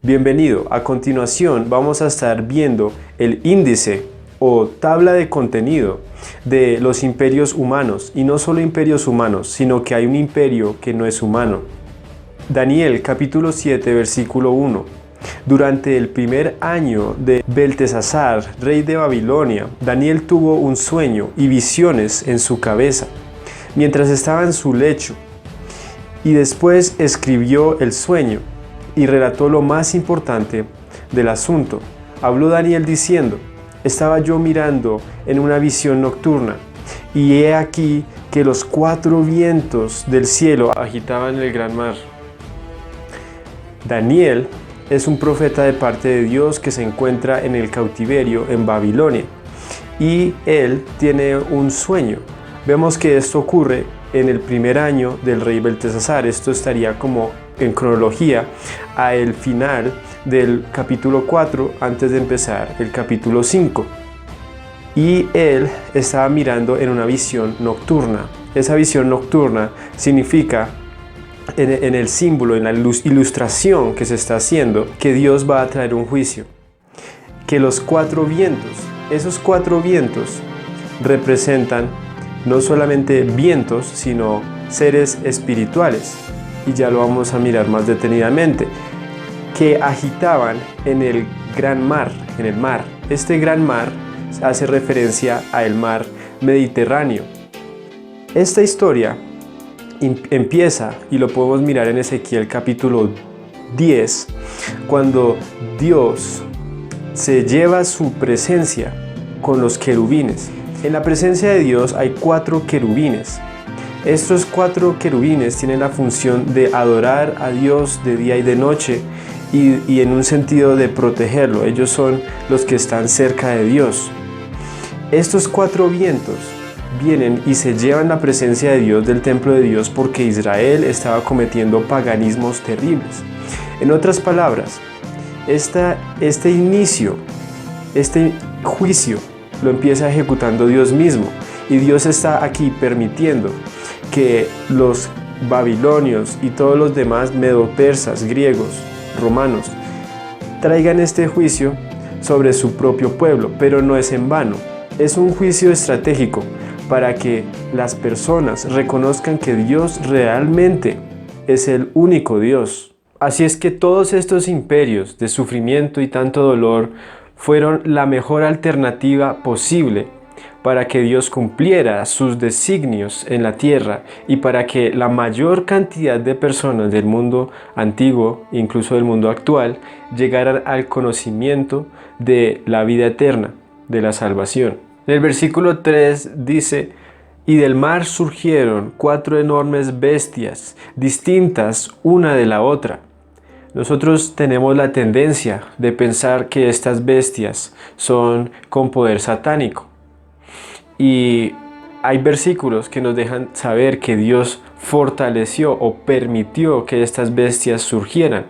Bienvenido. A continuación vamos a estar viendo el índice o tabla de contenido de los imperios humanos, y no solo imperios humanos, sino que hay un imperio que no es humano. Daniel capítulo 7 versículo 1. Durante el primer año de Beltesazar, rey de Babilonia, Daniel tuvo un sueño y visiones en su cabeza, mientras estaba en su lecho, y después escribió el sueño y relató lo más importante del asunto. Habló Daniel diciendo: estaba yo mirando en una visión nocturna, y he aquí que los 4 vientos del cielo agitaban el gran mar. Daniel es un profeta de parte de Dios que se encuentra en el cautiverio en Babilonia, y él tiene un sueño. Vemos que esto ocurre en el primer año del rey Beltesazar. Esto estaría como en cronología al final del capítulo 4, antes de empezar el capítulo 5. Y él estaba mirando en una visión nocturna. Esa visión nocturna significa, en el símbolo, en la ilustración que se está haciendo, que Dios va a traer un juicio. Que los 4 vientos, esos 4 vientos representan no solamente vientos, sino seres espirituales. Y ya lo vamos a mirar más detenidamente, que agitaban en el gran mar, en el mar. Este gran mar hace referencia al mar Mediterráneo. Esta historia empieza, y lo podemos mirar en Ezequiel capítulo 10, cuando Dios se lleva su presencia con los querubines. En la presencia de Dios hay 4 querubines. Estos 4 querubines tienen la función de adorar a Dios de día y de noche, y en un sentido de protegerlo. Ellos son los que están cerca de Dios. Estos 4 vientos vienen y se llevan la presencia de Dios del templo de Dios, porque Israel estaba cometiendo paganismos terribles. En otras palabras, este inicio, este juicio, lo empieza ejecutando Dios mismo, y Dios está aquí permitiendo que los babilonios y todos los demás medo-persas, griegos, romanos, traigan este juicio sobre su propio pueblo. Pero no es en vano, es un juicio estratégico para que las personas reconozcan que Dios realmente es el único Dios. Así es que todos estos imperios de sufrimiento y tanto dolor fueron la mejor alternativa posible para que Dios cumpliera sus designios en la tierra, y para que la mayor cantidad de personas del mundo antiguo, incluso del mundo actual, llegaran al conocimiento de la vida eterna, de la salvación. En el versículo 3 dice: y del mar surgieron 4 enormes bestias, distintas una de la otra. Nosotros tenemos la tendencia de pensar que estas bestias son con poder satánico. Y hay versículos que nos dejan saber que Dios fortaleció o permitió que estas bestias surgieran.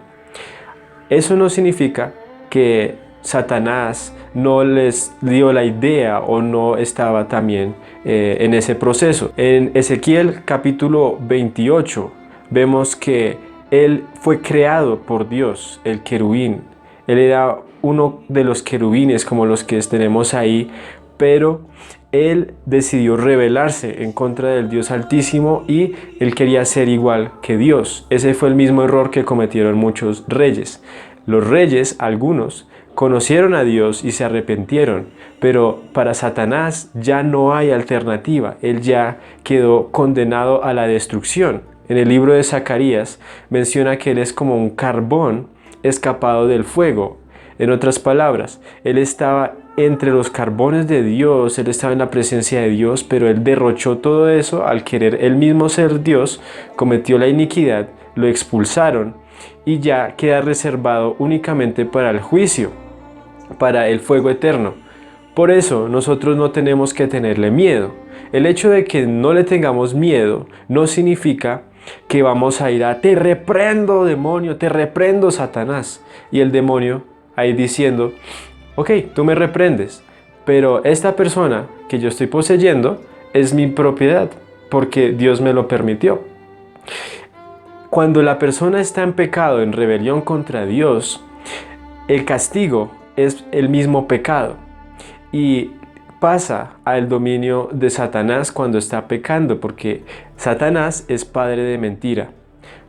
Eso no significa que Satanás no les dio la idea o no estaba también en ese proceso. En Ezequiel capítulo 28 vemos que él fue creado por Dios, el querubín. Él era uno de los querubines como los que tenemos ahí, pero él decidió rebelarse en contra del Dios Altísimo, y él quería ser igual que Dios. Ese fue el mismo error que cometieron muchos reyes. Los reyes, algunos, conocieron a Dios y se arrepintieron, pero para Satanás ya no hay alternativa. Él ya quedó condenado a la destrucción. En el libro de Zacarías menciona que él es como un carbón escapado del fuego. En otras palabras, él estaba entre los carbones de Dios, él estaba en la presencia de Dios, pero él derrochó todo eso al querer él mismo ser Dios, cometió la iniquidad, lo expulsaron, y ya queda reservado únicamente para el juicio, para el fuego eterno. Por eso nosotros no tenemos que tenerle miedo. El hecho de que no le tengamos miedo no significa que vamos a ir a: te reprendo, demonio, te reprendo, Satanás. Y el demonio ahí diciendo: ok, tú me reprendes, pero esta persona que yo estoy poseyendo es mi propiedad, porque Dios me lo permitió. Cuando la persona está en pecado, en rebelión contra Dios, El castigo es el mismo pecado y pasa al dominio de Satanás cuando está pecando, porque Satanás es padre de mentira.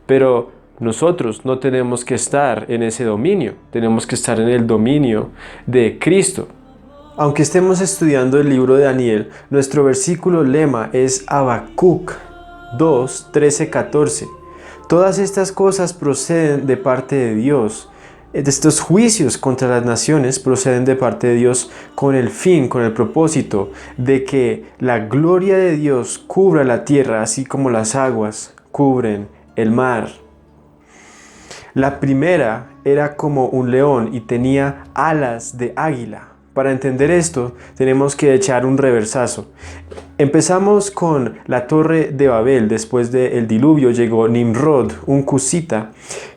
Pero nosotros no tenemos que estar en ese dominio, tenemos que estar en el dominio de Cristo. Aunque estemos estudiando el libro de Daniel, nuestro versículo lema es Habacuc 2, 13, 14. Todas estas cosas proceden de parte de Dios. Estos juicios contra las naciones proceden de parte de Dios con el fin, con el propósito de que la gloria de Dios cubra la tierra, así como las aguas cubren el mar. La primera era como un león y tenía alas de águila. Para entender esto, tenemos que echar un reversazo. Empezamos con la torre de Babel. Después del diluvio llegó Nimrod, un cusita,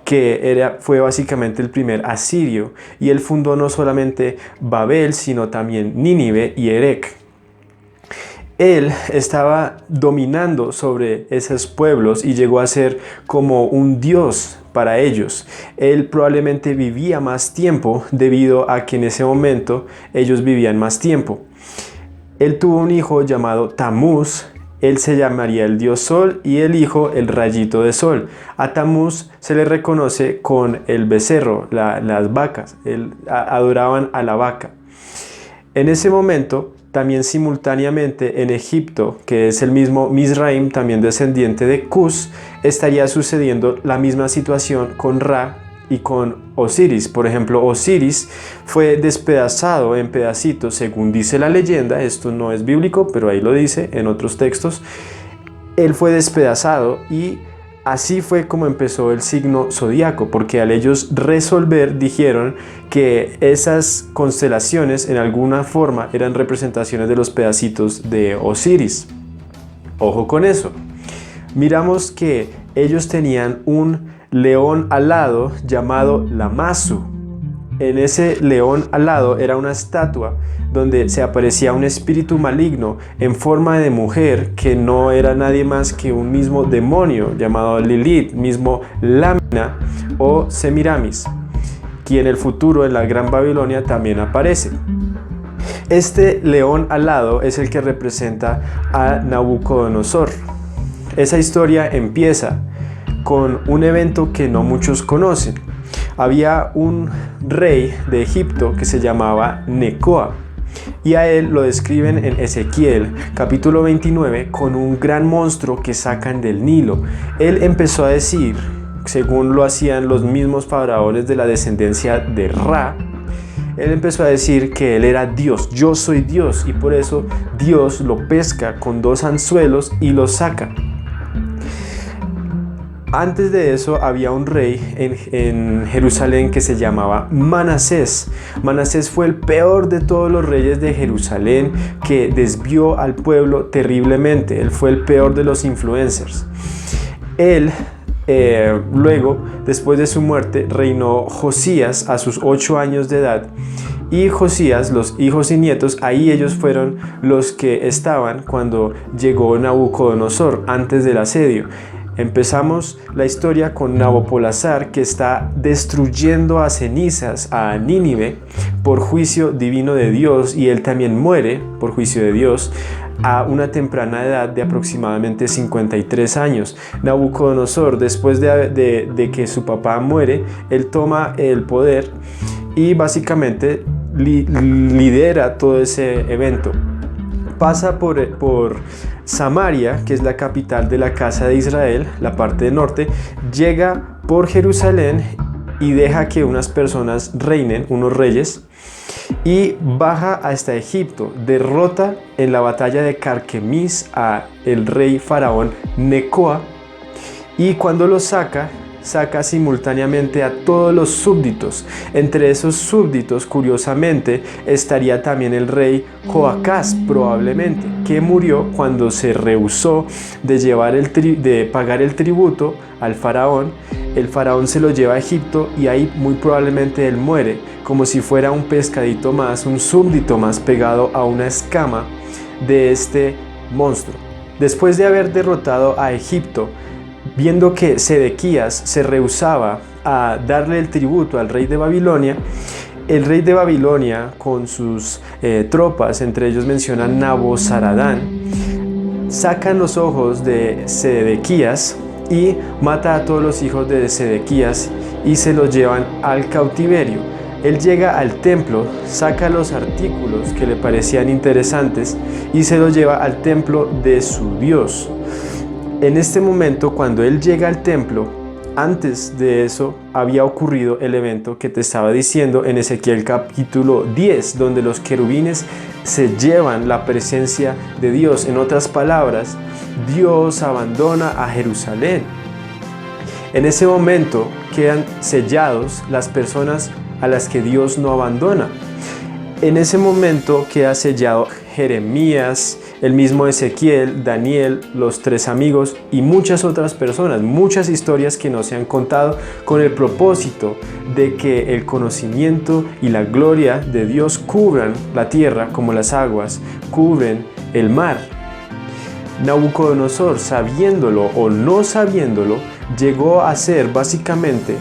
que fue básicamente el primer asirio. Y él fundó no solamente Babel, sino también Nínive y Erech. Él estaba dominando sobre esos pueblos y llegó a ser como un dios para ellos. Él probablemente vivía más tiempo debido a que en ese momento ellos vivían más tiempo. Él tuvo un hijo llamado Tamuz. Él se llamaría el dios sol y el hijo el rayito de sol. A Tamuz se le reconoce con el becerro, las vacas. Adoraban a la vaca. En ese momento, también simultáneamente en Egipto, que es el mismo Mizraim, también descendiente de Cus, estaría sucediendo la misma situación con Ra y con Osiris. Por ejemplo, Osiris fue despedazado en pedacitos, según dice la leyenda. Esto no es bíblico, pero ahí lo dice en otros textos. Él fue despedazado y así fue como empezó el signo zodíaco, porque al ellos resolver dijeron que esas constelaciones en alguna forma eran representaciones de los pedacitos de Osiris. Ojo con eso. Miramos que ellos tenían un león alado llamado Lamassu. En ese león alado era una estatua donde se aparecía un espíritu maligno en forma de mujer que no era nadie más que un mismo demonio llamado Lilith, mismo Lamina o Semiramis, quien en el futuro en la Gran Babilonia también aparece. Este león alado es el que representa a Nabucodonosor. Esa historia empieza con un evento que no muchos conocen. Había un rey de Egipto que se llamaba Necoa y a él lo describen en Ezequiel capítulo 29 con un gran monstruo que sacan del Nilo. Él empezó a decir, según lo hacían los mismos faraones de la descendencia de Ra, él empezó a decir que él era Dios, yo soy Dios, y por eso Dios lo pesca con 2 anzuelos y lo saca. Antes de eso había un rey en Jerusalén que se llamaba Manasés. Manasés fue el peor de todos los reyes de Jerusalén, que desvió al pueblo terriblemente. Él fue el peor de los influencers. Él luego, después de su muerte, reinó Josías a sus 8 años de edad. Y Josías, los hijos y nietos, ahí ellos fueron los que estaban cuando llegó Nabucodonosor antes del asedio. Empezamos la historia con Nabopolassar, que está destruyendo a cenizas a Nínive por juicio divino de Dios, y él también muere por juicio de Dios a una temprana edad de aproximadamente 53 años. Nabucodonosor, después de que su papá muere, él toma el poder y básicamente lidera todo ese evento. Pasa por Samaria, que es la capital de la casa de Israel, la parte del norte, llega por Jerusalén y deja que unas personas reinen, unos reyes, y baja hasta Egipto, derrota en la batalla de Carquemis a el rey faraón Necoa, y cuando lo saca simultáneamente a todos los súbditos. Entre esos súbditos, curiosamente, estaría también el rey Joacás, probablemente, que murió cuando se rehusó de pagar el tributo al faraón. El faraón se lo lleva a Egipto y ahí muy probablemente él muere, como si fuera un pescadito más, un súbdito más pegado a una escama de este monstruo. Después de haber derrotado a Egipto, viendo que Sedequías se rehusaba a darle el tributo al rey de Babilonia, el rey de Babilonia con sus tropas, entre ellos mencionan Nabozaradán, sacan los ojos de Sedequías y mata a todos los hijos de Sedequías y se los llevan al cautiverio. Él llega al templo, saca los artículos que le parecían interesantes y se los lleva al templo de su Dios. En este momento, cuando él llega al templo, antes de eso había ocurrido el evento que te estaba diciendo en Ezequiel capítulo 10, donde los querubines se llevan la presencia de Dios. En otras palabras, Dios abandona a Jerusalén. En ese momento quedan sellados las personas a las que Dios no abandona. En ese momento queda sellado Jeremías, el mismo Ezequiel, Daniel, los 3 amigos y muchas otras personas, muchas historias que no se han contado con el propósito de que el conocimiento y la gloria de Dios cubran la tierra como las aguas cubren el mar. Nabucodonosor, sabiéndolo o no sabiéndolo, llegó a ser básicamente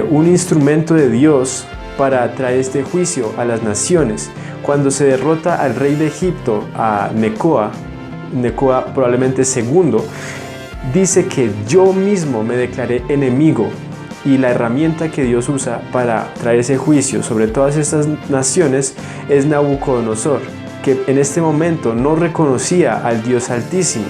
un instrumento de Dios para traer este juicio a las naciones. Cuando se derrota al rey de Egipto, a Necoa probablemente segundo, dice que yo mismo me declaré enemigo, y la herramienta que Dios usa para traer ese juicio sobre todas estas naciones es Nabucodonosor, que en este momento no reconocía al Dios Altísimo.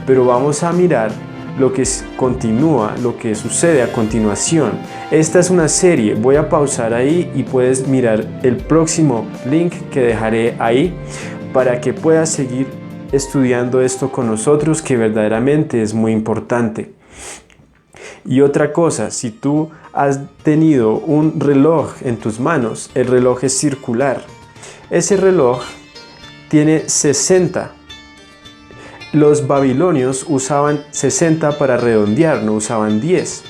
Pero vamos a mirar lo que continúa, lo que sucede a continuación. Esta es una serie, voy a pausar ahí y puedes mirar el próximo link que dejaré ahí para que puedas seguir estudiando esto con nosotros, que verdaderamente es muy importante. Y otra cosa, si tú has tenido un reloj en tus manos, el reloj es circular. Ese reloj tiene 60. Los babilonios usaban 60 para redondear, no usaban 10.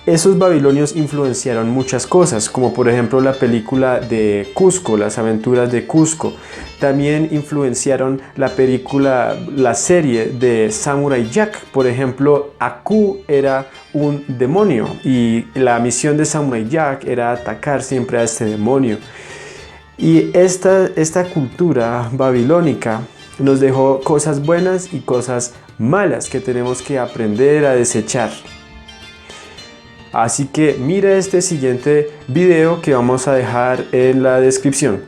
Esos babilonios influenciaron muchas cosas, como por ejemplo la película de Cusco, las aventuras de Cusco. También influenciaron la serie de Samurai Jack. Por ejemplo, Aku era un demonio y la misión de Samurai Jack era atacar siempre a este demonio. Y esta cultura babilónica nos dejó cosas buenas y cosas malas que tenemos que aprender a desechar. Así que mira este siguiente video que vamos a dejar en la descripción.